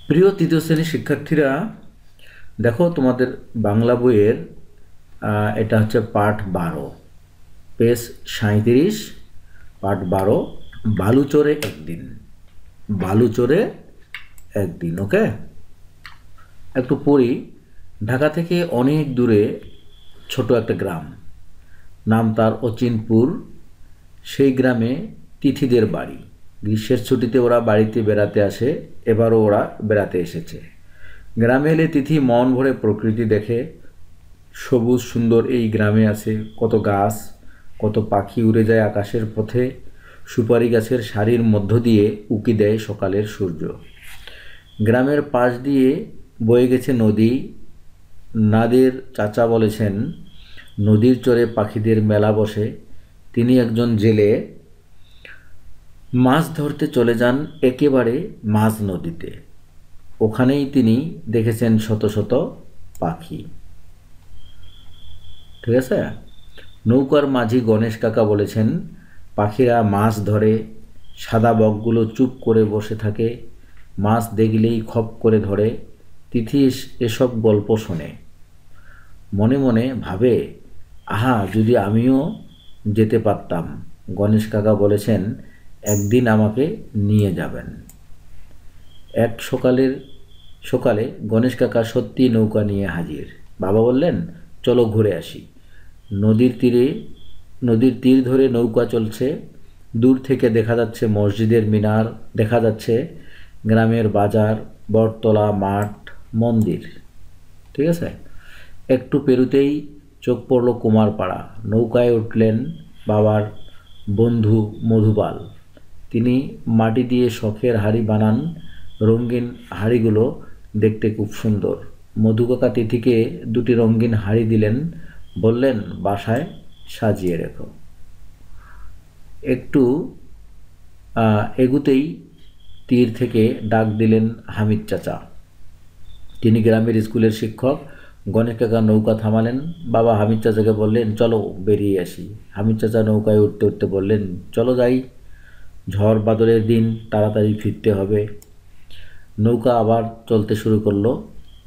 প্রিয় তৃতীয় শ্রেণীর শিক্ষার্থীরা, দেখো তোমাদের বাংলা বইয়ের এটা হচ্ছে পাঠ 12, পেজ 37, পাঠ 12, বালুচরে একদিন। বালুচরে একদিন, ওকে। একটু পড়ি। ঢাকা থেকে অনেক দূরে ছোট একটা গ্রাম, নাম তার অচিনপুর। সেই গ্রামে তিথিদের বাড়ি। গ্রীষ্মের ছুটিতে ওরা বাড়িতে বেড়াতে আসে। এবারও ওরা বেড়াতে এসেছে। গ্রামে এলে তিথি মন ভরে প্রকৃতি দেখে। সবুজ সুন্দর এই গ্রামে আছে কত গাছ, কত পাখি উড়ে যায় আকাশের পথে। সুপারি গাছের সারির মধ্য দিয়ে উকি দেয় সকালের সূর্য। গ্রামের পাশ দিয়ে বয়ে গেছে নদী। নাদের চাচা বলেছেন, নদীর চরে পাখিদের মেলা বসে। তিনি একজন জেলে, মাছ ধরতে চলে যান একেবারে মাঝ নদীতে। ওখানেই তিনি দেখেছেন শত শত পাখি। ঠিক আছে। নৌকার মাঝি গণেশ কাকা বলেছেন, পাখিরা মাছ ধরে, সাদা বকগুলো চুপ করে বসে থাকে, মাছ দেখলেই খপ করে ধরে। তিথি এসব গল্প শোনে, মনে মনে ভাবে, আহা যদি আমিও যেতে পারতাম। গণেশ কাকা বলেছেন, একদিন আমাকে নিয়ে যাবেন। এক সকালে গণেশ কাকা সত্যি নৌকা নিয়ে হাজির। বাবা বললেন, চলো ঘুরে আসি। নদীর তীর ধরে নৌকা চলছে। দূর থেকে দেখা যাচ্ছে মসজিদের মিনার, দেখা যাচ্ছে গ্রামের বাজার, বটতলা, মাঠ, মন্দির। ঠিক আছে। একটু পেরুতেই চোখ পড়ল কুমারপাড়া। নৌকায় উঠলেন বাবার বন্ধু মধুপাল। তিনি মাটি দিয়ে শখের হাড়ি বানান। রঙিন হাড়িগুলো দেখতে খুব সুন্দর। মধুকাকা তিথিকে দুটি রঙিন হাড়ি দিলেন, বললেন, বাসায় সাজিয়ে রেখো। একটু এগুতেই তীর থেকে ডাক দিলেন হামিদ চাচা। তিনি গ্রামের স্কুলের শিক্ষক। গণেশ কাকা নৌকা থামালেন। বাবা হামিদ চাচাকে বললেন, চলো বেরিয়ে আসি। হামিদ চাচা নৌকায় উঠতে উঠতে বললেন, চলো যাই, ঝড় বাদলের দিন, তাড়াতাড়ি ফিরতে হবে। নৌকা আবার চলতে শুরু করলো।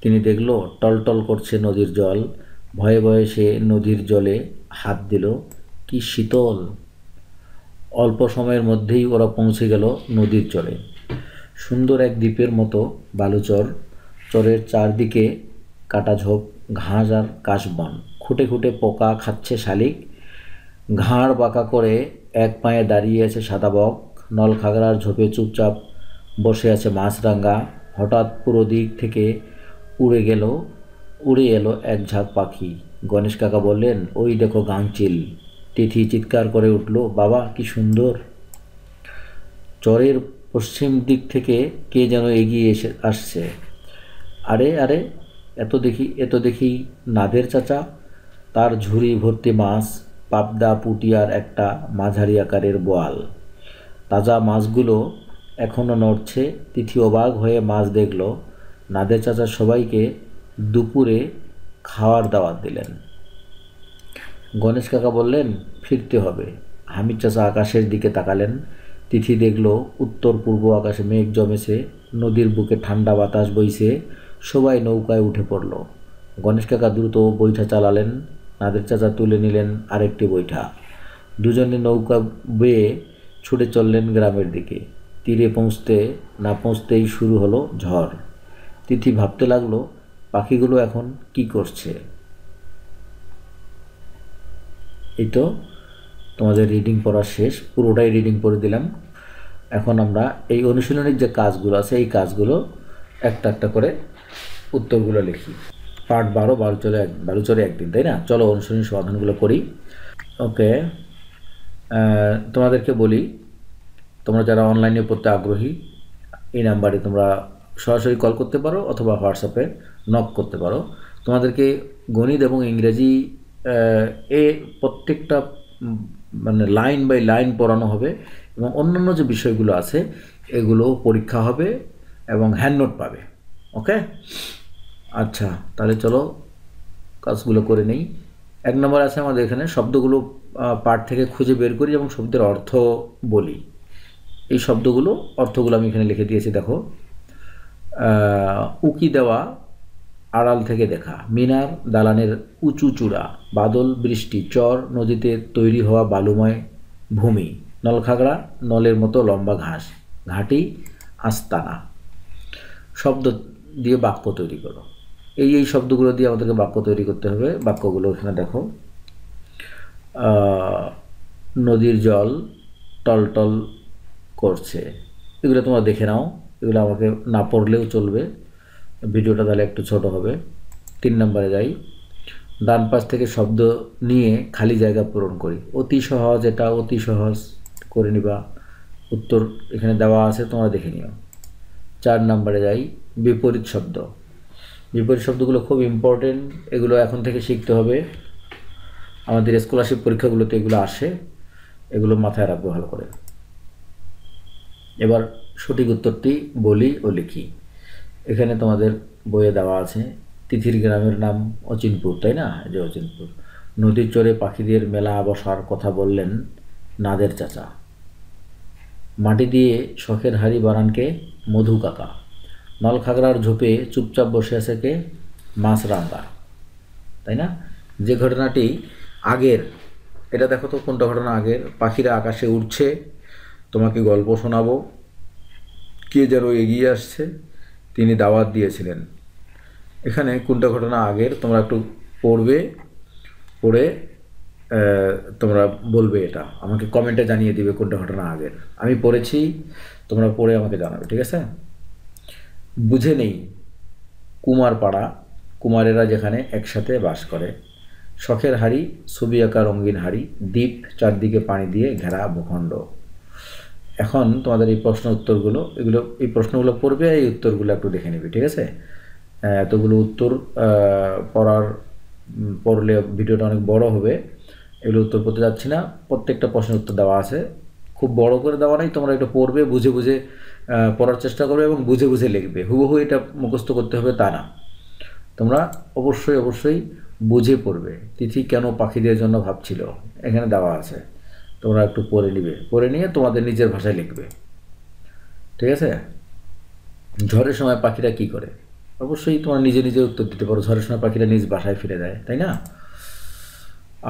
তিনি দেখল টলটল করছে নদীর জল। ভয়ে ভয়ে সে নদীর জলে হাত দিল। কি শীতল! অল্প সময়ের মধ্যেই ওরা পৌঁছে গেল নদীর চরে। সুন্দর এক দ্বীপের মতো বালুচর। চরের চারদিকে কাটাঝোপ, ঘাস আর কাশবন। খুঁটে খুঁটে পোকা খাচ্ছে শালিক। ঘাড় বাঁকা করে এক পায়ে দাঁড়িয়ে আছে সাদা বক। নলখাগড়ার ঝোপে চুপচাপ বসে আছে মাছরাঙা। হঠাৎ পুরো দিক থেকে উড়ে এলো এক ঝাঁক পাখি। গণেশ কাকা বললেন, ওই দেখো গাংচিল। তিথি চিৎকার করে উঠল, বাবা কি সুন্দর! চরের পশ্চিম দিক থেকে কে যেন এগিয়ে আসছে। আরে আরে, এত দেখি নাদের চাচা। তার ঝুড়ি ভর্তি মাছ, পাবদা, পুঁটি আর একটা মাঝারি আকারের বোয়াল। তাজা মাছগুলো এখনও নড়ছে। তিথি অবাক হয়ে মাছ দেখল। নাদের চাচা সবাইকে দুপুরে খাওয়ার দাওয়াত দিলেন। গণেশ কাকা বললেন, ফিরতে হবে। হামিদ চাচা আকাশের দিকে তাকালেন। তিথি দেখল উত্তর পূর্ব আকাশে মেঘ জমেছে, নদীর বুকে ঠান্ডা বাতাস বইছে। সবাই নৌকায় উঠে পড়ল। গণেশ কাকা দ্রুত বৈঠা চালালেন। নাদের চাচা তুলে নিলেন আরেকটি বৈঠা। দুজনে নৌকা বেয়ে ছুটে চললেন গ্রামের দিকে। তীরে পৌঁছতে না পৌঁছতেই শুরু হলো ঝড়। তিথি ভাবতে লাগলো, পাখিগুলো এখন কি করছে। এই তো তোমাদের রিডিং পড়া শেষ, পুরোটাই রিডিং পড়ে দিলাম। এখন আমরা এই অনুশীলনের যে কাজগুলো আছে, এই কাজগুলো একটা একটা করে উত্তরগুলো লিখি। পার্ট 12, বালুচরে একদিন, তাই না? চলো অনুশীলনী সমাধানগুলো করি। ওকে, তোমাদেরকে বলি, তোমরা যারা অনলাইনে পড়তে আগ্রহী, এই নাম্বারে তোমরা সরাসরি কল করতে পারো অথবা হোয়াটসঅ্যাপে নক করতে পারো। তোমাদেরকে গণিত এবং ইংরেজি প্রত্যেকটা মানে লাইন বাই লাইন পড়ানো হবে, এবং অন্যান্য যে বিষয়গুলো আছে এগুলো পরীক্ষা হবে এবং হ্যান্ড নোট পাবে। ওকে, আচ্ছা, তাহলে চলো কাজগুলো করে নেই। 1 নম্বর আছে আমাদের এখানে, শব্দগুলো পাঠ থেকে খুঁজে বের করি এবং শব্দের অর্থ বলি। এই অর্থগুলো আমি এখানে লিখে দিয়েছি, দেখো। উকি দেওয়া, আড়াল থেকে দেখা, মিনার, দালানের উঁচু চূড়া, বাদল, বৃষ্টি, চর, নদীতে তৈরি হওয়া বালুময় ভূমি, নলখাগড়া, নলের মতো লম্বা ঘাস, ঘাঁটি, আস্তানা। শব্দ দিয়ে বাক্য তৈরি করো। এই শব্দগুলো দিয়ে আমাদেরকে বাক্য তৈরি করতে হবে। বাক্যগুলো এখানে দেখো। নদীর জল টলটল করছে, এগুলো তোমরা দেখে নাও, এগুলো আমাকে না পড়লেও চলবে, ভিডিওটা তাহলে একটু ছোট হবে। 3 নম্বরে যাই। ডান পাশ থেকে শব্দ নিয়ে খালি জায়গা পূরণ করি। অতি সহজ, এটা অতি সহজ করে নিবা, উত্তর এখানে দেওয়া আছে, তোমরা দেখে নিও। 4 নম্বরে যাই। বিপরীত শব্দ। বিপরীত শব্দগুলো খুব ইম্পর্টেন্ট, এগুলো এখন থেকে শিখতে হবে। আমাদের স্কলারশিপ পরীক্ষাগুলোতে এগুলো আসে, এগুলো মাথায় রাখবো ভালো করে। এবার সঠিক উত্তরটি বলি ও লিখি। এখানে তোমাদের বইয়ে দেওয়া আছে। তিথির গ্রামের নাম অচিনপুর, তাই না? যে অচিনপুর। নদীর চরে পাখিদের মেলা বসার কথা বললেন নাদের চাচা। মাটি দিয়ে শখের হাড়ি বানানকে মধু কাকা। নলখাগড়ার ঝোপে চুপচাপ বসে আছে কে? মাছরাঙা, তাই না? যে ঘটনাটি আগের, এটা দেখো তো কোনটা ঘটনা আগের। পাখিরা আকাশে উড়ছে, তোমাকে গল্প শোনাবো, কে যেন এগিয়ে আসছে, তিনি দাওয়াত দিয়েছিলেন। এখানে কোনটা ঘটনা আগের তোমরা একটু পড়বে, পড়ে তোমরা বলবে, এটা আমাকে কমেন্টে জানিয়ে দিবে কোনটা ঘটনা আগের। আমি পড়েছি, তোমরা পড়ে আমাকে জানাবে, ঠিক আছে? বুঝে নেই কুমারপাড়া, কুমারেরা যেখানে একসাথে বাস করে। শখের হাড়ি, ছবি আঁকা রঙিন হাড়ি, দ্বীপ, চারদিকে পানি দিয়ে ঘেরা ভূখণ্ড। এখন তোমাদের এই প্রশ্ন উত্তরগুলো, এই প্রশ্নগুলো পড়বে, এই উত্তরগুলো একটু দেখে নেবে, ঠিক আছে? এতগুলো উত্তর পড়লে ভিডিওটা অনেক বড় হবে, এগুলো উত্তর করতে যাচ্ছি না। প্রত্যেকটা প্রশ্নের উত্তর দেওয়া আছে, খুব বড় করে দেওয়া নেই, তোমরা একটু পড়বে, বুঝে বুঝে পড়ার চেষ্টা করবে এবং বুঝে বুঝে লিখবে। হুবহু এটা মুখস্থ করতে হবে তা না, তোমরা অবশ্যই বুঝে পড়বে। তিথি কেন পাখিদের জন্য ভাবছিল, এখানে দেওয়া আছে, তোমরা একটু পড়ে নিবে, পড়ে নিয়ে তোমাদের নিজের ভাষায় লিখবে, ঠিক আছে? ঝড়ের সময় পাখিরা কি করে? অবশ্যই তোমরা নিজে নিজে উত্তর দিতে পারো, ঝড়ের সময় পাখিরা নিজ বাসায় ফিরে যায়, তাই না?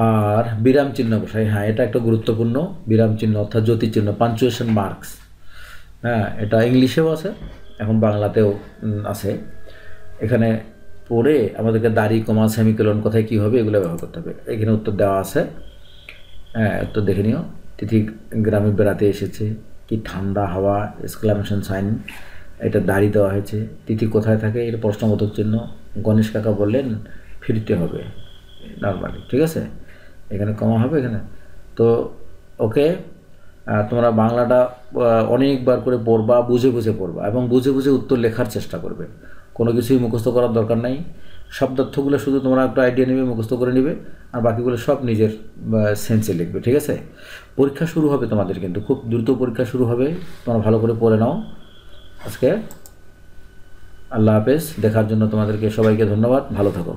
আর বিরাম চিহ্ন বসাই, হ্যাঁ এটা একটা গুরুত্বপূর্ণ। বিরাম চিহ্ন অর্থাৎ জ্যোতিচিহ্ন, পাঞ্চুয়েশন মার্কস, হ্যাঁ এটা ইংলিশেও আছে, এখন বাংলাতেও আছে। এখানে পড়ে আমাদেরকে দাড়ি, কমা, সেমিকোলন কোথায় কী হবে এগুলো ব্যবহার করতে হবে। এখানে উত্তর দেওয়া আছে, হ্যাঁ উত্তর দেখে নিও। তিথি গ্রামে বেড়াতে এসেছে, কি ঠান্ডা হাওয়া, এক্সক্লামেশন সাইন, এটা দাড়ি দেওয়া হয়েছে। তিথি কোথায় থাকে, এটা প্রশ্নবোধক চিহ্ন। গণেশ কাকা বললেন ফিরতে হবে, নর্মালি, ঠিক আছে? এখানে কমা হবে এখানে। তো ওকে, তোমরা বাংলাটা অনেকবার করে পড়বা, বুঝে বুঝে পড়বা এবং বুঝে বুঝে উত্তর লেখার চেষ্টা করবে। কোনো কিছুই মুখস্থ করার দরকার নাই, শব্দার্থগুলো শুধু তোমরা একটা আইডিয়া নেবে, মুখস্থ করে নেবে, আর বাকিগুলো সব নিজের সেন্সে লিখবে, ঠিক আছে? পরীক্ষা শুরু হবে তোমাদের, কিন্তু খুব দ্রুত পরীক্ষা শুরু হবে, তোমরা ভালো করে পড়ে নাও। আজকে আল্লাহ হাফেজ, দেখার জন্য তোমাদেরকে সবাইকে ধন্যবাদ, ভালো থাকো।